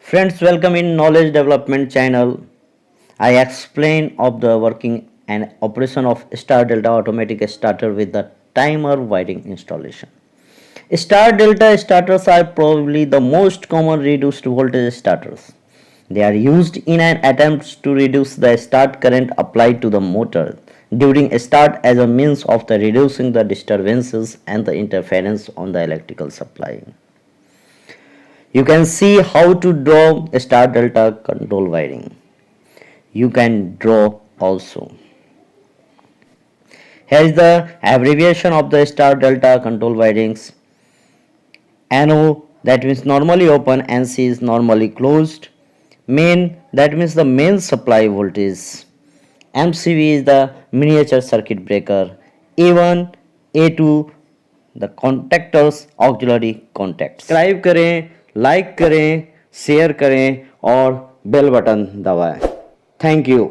Friends, welcome in Knowledge Development channel. I explain of the working and operation of star delta automatic starter with the timer wiring installation. Star delta starters are probably the most common reduced voltage starters. They are used in an attempt to reduce the start current applied to the motor during start as a means of the reducing the disturbances and the interference on the electrical supply. You can see how to draw a star delta control wiring. You can draw also. Here is the abbreviation of the star delta control wirings. NO, that means normally open, NC is normally closed. Main, that means the main supply voltage. MCV is the miniature circuit breaker. A1, A2 the contactors auxiliary contacts. Subscribe करें, like करें, share करें और bell button दबाएं. Thank you.